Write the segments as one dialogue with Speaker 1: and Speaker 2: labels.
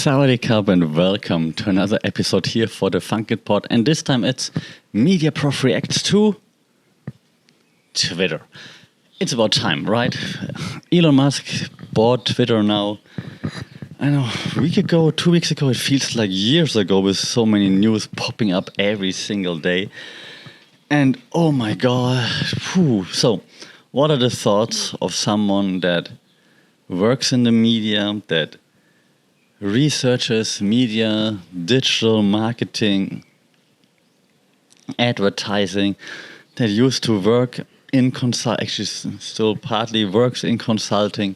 Speaker 1: Sawadee Krap and welcome to another episode here for the Funkit Pod. And this time it's Media Prof reacts to Twitter. It's about time, right? Elon Musk bought Twitter now. I know, a week ago, 2 weeks ago, it feels like years ago with so many news popping up every single day. And oh my God. Whew. So, what are the thoughts of someone that works in the media, that researches media, digital marketing, advertising, that used to work in actually still partly works in consulting,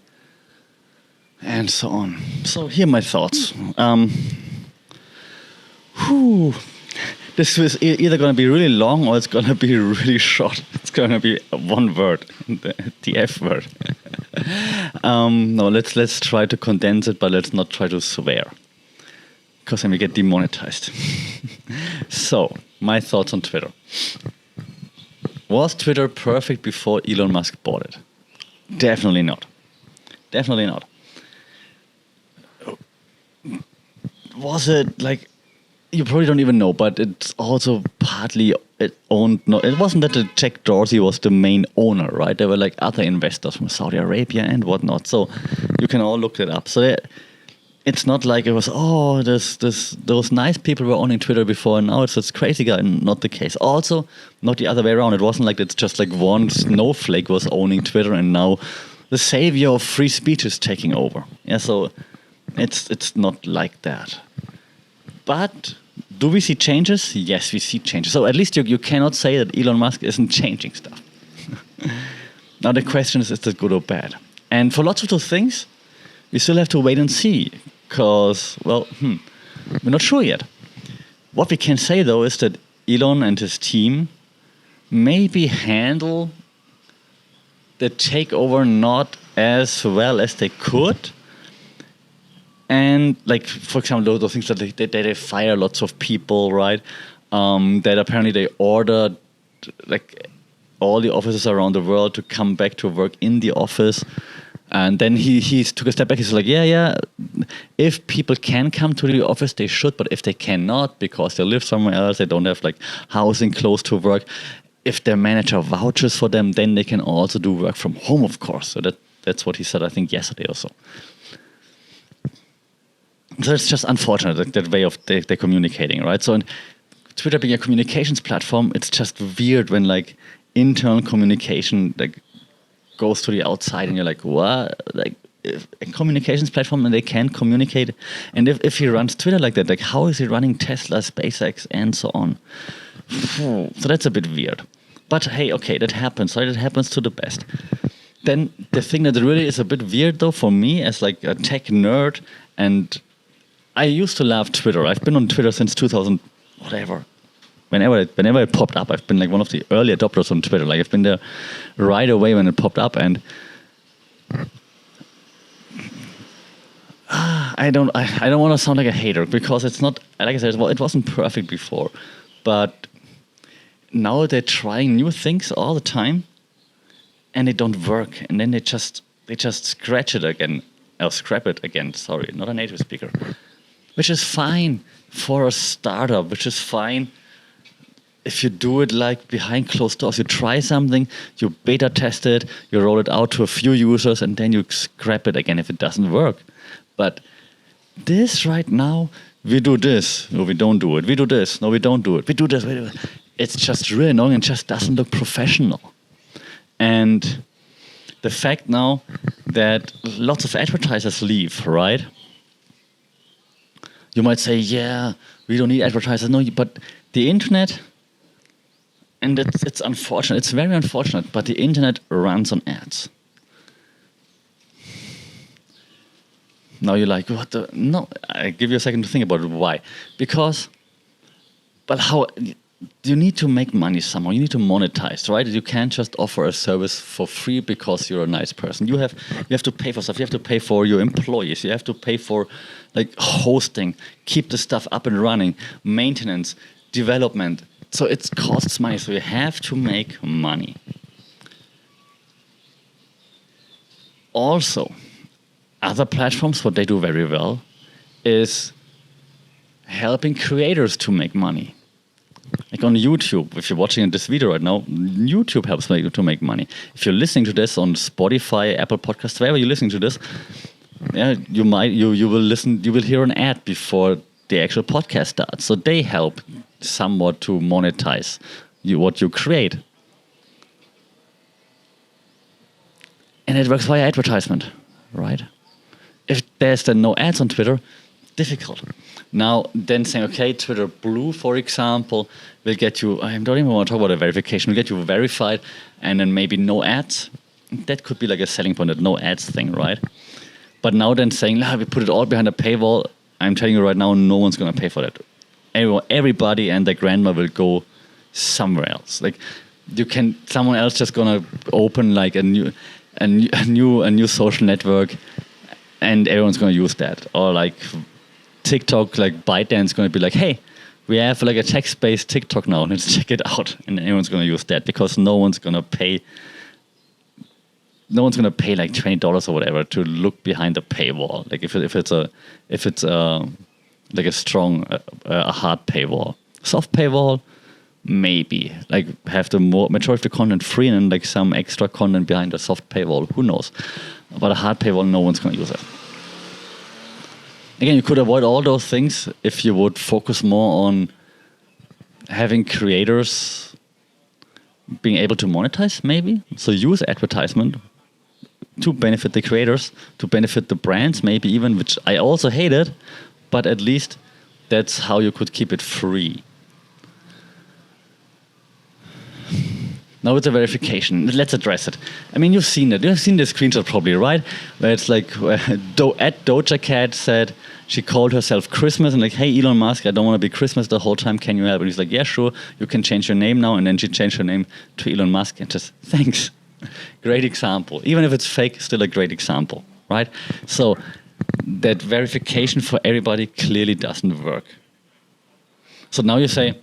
Speaker 1: and so on. So here are my thoughts. This is either going to be really long or it's going to be really short. It's going to be one word, the F word. No, let's try to condense it, but let's not try to swear, because then we get demonetized. So, my thoughts on Twitter. Was Twitter perfect before Elon Musk bought it? Definitely not. Definitely not. Was it like... You probably don't even know, but it's also partly owned. No, it wasn't that Jack Dorsey was the main owner, right? There were like other investors from Saudi Arabia and whatnot. So you can all look it up. So it's not like it was those nice people were owning Twitter before, and now it's this crazy guy. Not the case. Also, not the other way around. It wasn't like it's just like one snowflake was owning Twitter, and now the savior of free speech is taking over. Yeah, so it's not like that. But do we see changes? Yes, we see changes. So at least you cannot say that Elon Musk isn't changing stuff. Now the question is that good or bad? And for lots of those things, we still have to wait and see. Because, well, we're not sure yet. What we can say, though, is that Elon and his team maybe handle the takeover not as well as they could. And, like, for example, those things that they fire lots of people, right? That apparently they ordered, like, all the offices around the world to come back to work in the office. And then he took a step back. He's like, yeah, if people can come to the office, they should. But if they cannot, because they live somewhere else, they don't have, like, housing close to work, if their manager vouches for them, then they can also do work from home, of course. So that's what he said, I think, yesterday or so. So it's just unfortunate, that way of they're communicating, right? So Twitter being a communications platform, it's just weird when like internal communication like goes to the outside and you're like, what? Like a communications platform and they can't communicate. And if he runs Twitter like that, like how is he running Tesla, SpaceX, and so on? So that's a bit weird. But hey, okay, that happens, right? It happens to the best. Then the thing that really is a bit weird though for me as like a tech nerd, and I used to love Twitter. I've been on Twitter since 2000, whatever. Whenever it popped up, I've been like one of the early adopters on Twitter. Like I've been there right away when it popped up, and I don't want to sound like a hater because it's not, like I said, well, it wasn't perfect before, but now they're trying new things all the time, and they don't work, and then they just scratch it again, or scrap it again. Sorry, not a native speaker. Which is fine for a startup, which is fine if you do it like behind closed doors. You try something, you beta test it, you roll it out to a few users, and then you scrap it again if it doesn't work. But this right now, we do this, no, we don't do it. We do this, no, we don't do it. We do this, we do it. It's just really annoying and just doesn't look professional. And the fact now that lots of advertisers leave, right? You might say, yeah, we don't need advertisers. No, but the internet, and it's unfortunate, it's very unfortunate, but the internet runs on ads. Now you're like, what the? No, I give you a second to think about it. Why? Because, but how? You need to make money somehow. You need to monetize, right? You can't just offer a service for free because you're a nice person. You have to pay for stuff. You have to pay for your employees. You have to pay for like hosting, keep the stuff up and running, maintenance, development. So it costs money. So you have to make money. Also, other platforms, what they do very well is helping creators to make money. Like on YouTube, if you're watching this video right now, YouTube helps you to make money. If you're listening to this on Spotify, Apple Podcasts, wherever you're listening to this, you will hear an ad before the actual podcast starts. So they help somewhat to monetize what you create. And it works via advertisement, right? If there's then no ads on Twitter, difficult. Now, then saying, okay, Twitter Blue, for example, will get you, I don't even want to talk about a verification, will get you verified, and then maybe no ads. That could be like a selling point, that no ads thing, right? But now then saying, we put it all behind a paywall, I'm telling you right now, no one's going to pay for that. Everybody and their grandma will go somewhere else. Like, someone else just going to open like a new social network, and everyone's going to use that. Or like TikTok, like ByteDance, going to be like, hey, we have like a text-based TikTok now, let's check it out. And everyone's going to use that because no one's going to pay like $20 or whatever to look behind the paywall. Like if it's like a strong, a hard paywall. Soft paywall, maybe. Like have the majority of the content free and then like some extra content behind the soft paywall. Who knows? But a hard paywall, no one's going to use it. Again, you could avoid all those things if you would focus more on having creators being able to monetize, maybe. So use advertisement to benefit the creators, to benefit the brands, maybe even, which I also hated, but at least that's how you could keep it free. Now with the verification, let's address it. I mean, you've seen it. You've seen this screenshot probably, right? Where it's like, Doja Cat said she called herself Christmas and like, hey, Elon Musk, I don't want to be Christmas the whole time. Can you help? And he's like, yeah, sure. You can change your name now. And then she changed her name to Elon Musk and just, thanks. Great example. Even if it's fake, still a great example, right? So that verification for everybody clearly doesn't work. So now you say,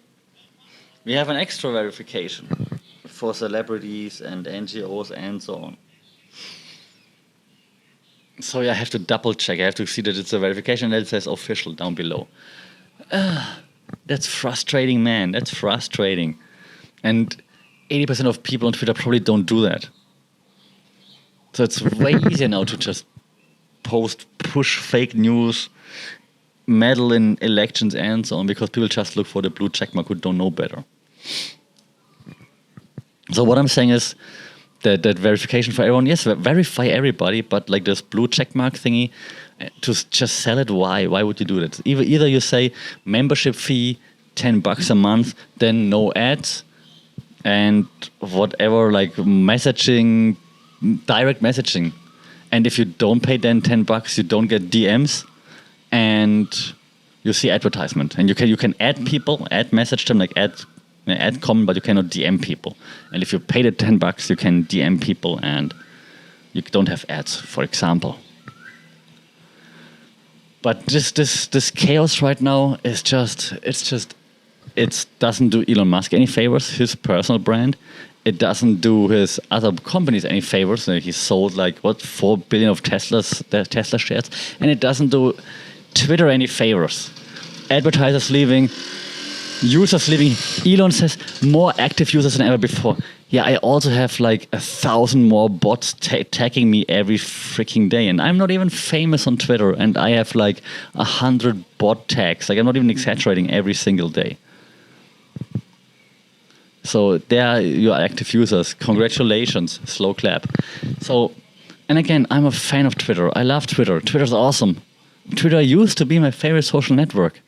Speaker 1: we have an extra verification for celebrities and NGOs and so on. So I have to double check. I have to see that it's a verification that says official down below. That's frustrating, man. That's frustrating. And 80% of people on Twitter probably don't do that. So it's way easier now to just push fake news, meddle in elections and so on, because people just look for the blue checkmark who don't know better. So what I'm saying is that verification for everyone, yes, verify everybody, but like this blue checkmark thingy, to just sell it, why? Why would you do that? Either you say membership fee, $10 a month, then no ads, and whatever, like messaging, direct messaging. And if you don't pay then $10, you don't get DMs, and you see advertisement. And you can add people, message them, like add comment, but you cannot DM people. And if you pay the $10, you can DM people, and you don't have ads, for example. But this chaos right now is it doesn't do Elon Musk any favors, his personal brand. It doesn't do his other companies any favors. He sold like 4 billion of Tesla shares, and it doesn't do Twitter any favors. Advertisers leaving, users leaving. Elon says more active users than ever before. Yeah, I also have like 1,000 more bots tagging me every freaking day, and I'm not even famous on Twitter, and I have like 100 bot tags. Like I'm not even exaggerating, every single day. So there, your active users. Congratulations, slow clap. So, and again, I'm a fan of Twitter. I love Twitter. Twitter's awesome. Twitter used to be my favorite social network.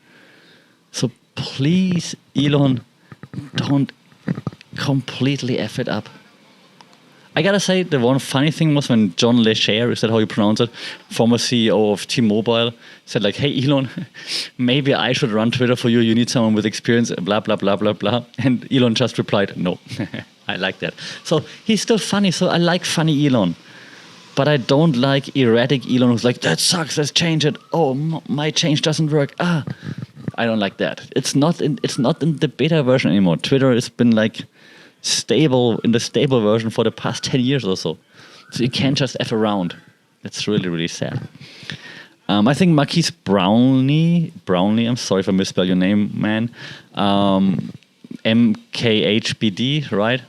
Speaker 1: So please, Elon, don't completely F it up. I gotta say, the one funny thing was when John LeShare, is that how you pronounce it, former CEO of T-Mobile, said like, hey Elon, maybe I should run Twitter for you. You need someone with experience, blah, blah, blah, blah, blah. And Elon just replied, no. I like that. So he's still funny. So I like funny Elon. But I don't like erratic Elon who's like, that sucks, let's change it. Oh, my change doesn't work. I don't like that. It's not in the beta version anymore. Twitter has been like stable version for the past 10 years or so. So you can't just F around. It's really, really sad. I think Marquise Brownlee, I'm sorry if I misspell your name, man. MKHBD, right?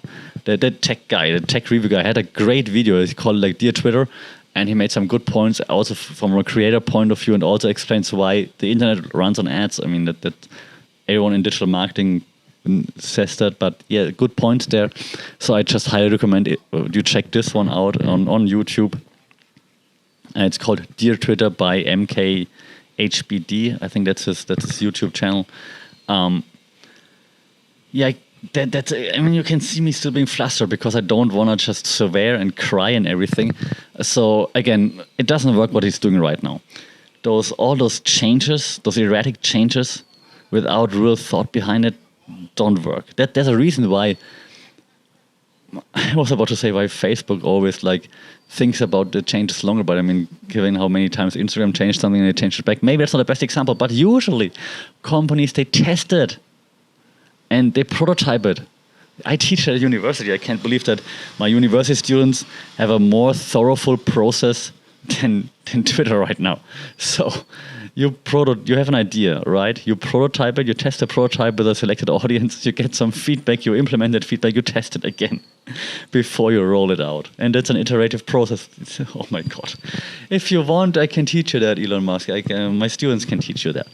Speaker 1: The tech guy, the tech review guy, had a great video. He called it like Dear Twitter, and he made some good points also from a creator point of view, and also explains why the internet runs on ads. I mean, that everyone in digital marketing says that, but yeah, good points there. So I just highly recommend you check this one out on YouTube. And it's called Dear Twitter by MKHBD. I think that's his YouTube channel. That's. I mean, you can see me still being flustered because I don't want to just swear and cry and everything. So again, it doesn't work what he's doing right now. All those changes, those erratic changes, without real thought behind it, don't work. There's a reason why. I was about to say why Facebook always like thinks about the changes longer, but I mean, given how many times Instagram changed something and they changed it back, maybe that's not the best example, but usually companies, they test it and they prototype it. I teach at university. I can't believe that my university students have a more thorough process than Twitter right now. So you have an idea, right? You prototype it, you test the prototype with a selected audience, you get some feedback, you implement that feedback, you test it again before you roll it out. And that's an iterative process. Oh my God. If you want, I can teach you that, Elon Musk. My students can teach you that.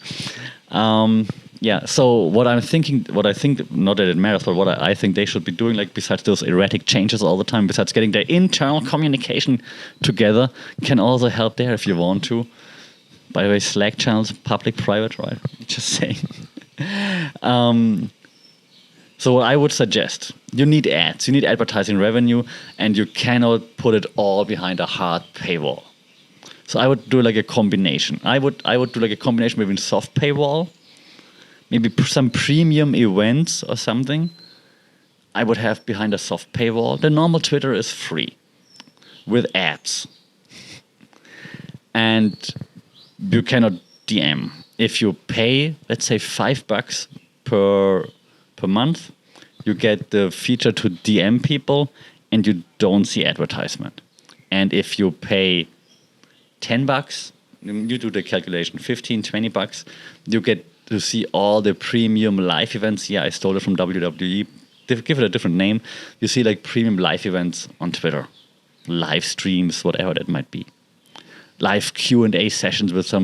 Speaker 1: So what I think, not that it matters, but what I think they should be doing, like besides those erratic changes all the time, besides getting their internal communication together, can also help there if you want to. By the way, Slack channels, public, private, right? Just saying. So what I would suggest, you need ads, you need advertising revenue, and you cannot put it all behind a hard paywall. So I would do like a combination. I would do like a combination between soft paywall, maybe some premium events or something. I would have behind a soft paywall. The normal Twitter is free with ads. And you cannot DM. If you pay, let's say $5 per month, you get the feature to DM people and you don't see advertisement. And if you pay $10, you do the calculation, $15, $20, you get to see all the premium live events. Yeah, I stole it from WWE. Give it a different name. You see like premium live events on Twitter, live streams, whatever that might be. Live Q&A sessions with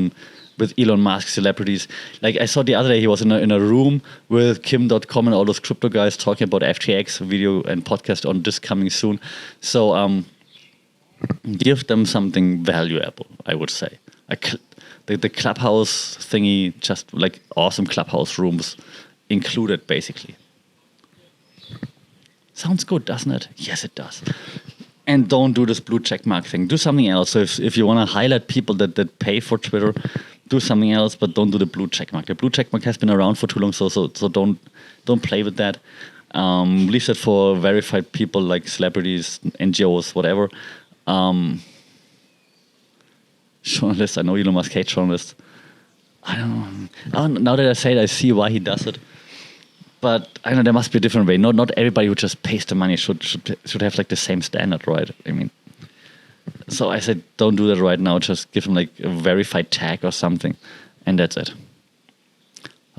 Speaker 1: Elon Musk celebrities. Like I saw the other day, he was in a room with Kim.com and all those crypto guys talking about FTX video and podcast on this coming soon. So give them something valuable, I would say. The Clubhouse thingy, just like awesome Clubhouse rooms included, basically. Sounds good, doesn't it? Yes, it does. And don't do this blue check mark thing. Do something else. So if you want to highlight people that pay for Twitter, do something else, but don't do the blue check mark. The blue check mark has been around for too long, so don't play with that. Leave that for verified people like celebrities, NGOs, whatever. Journalists, I know Elon Musk hates journalists. I don't know. Now that I say it, I see why he does it. But I know there must be a different way. Not everybody who just pays the money should have like the same standard, right? I mean, so I said, don't do that right now. Just give them like a verified tag or something, and that's it.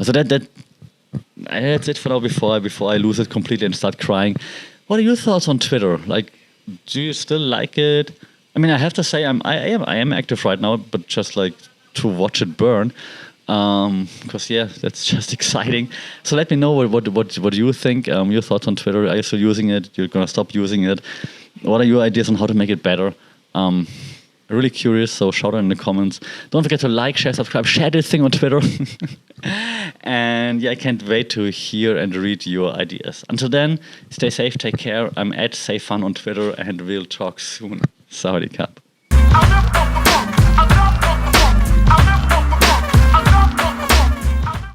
Speaker 1: So that's it for now. Before I lose it completely and start crying, what are your thoughts on Twitter? Like, do you still like it? I mean, I have to say, I am active right now, but just like to watch it burn. Because that's just exciting. So let me know what you think. Your thoughts on Twitter. Are you still using it? You're gonna stop using it? What are your ideas on how to make it better? Really curious. So shout out in the comments. Don't forget to like, share, subscribe, share this thing on Twitter. And I can't wait to hear and read your ideas. Until then, stay safe, take care. I'm at SafeFun on Twitter, and we'll talk soon. Sawadee Cup.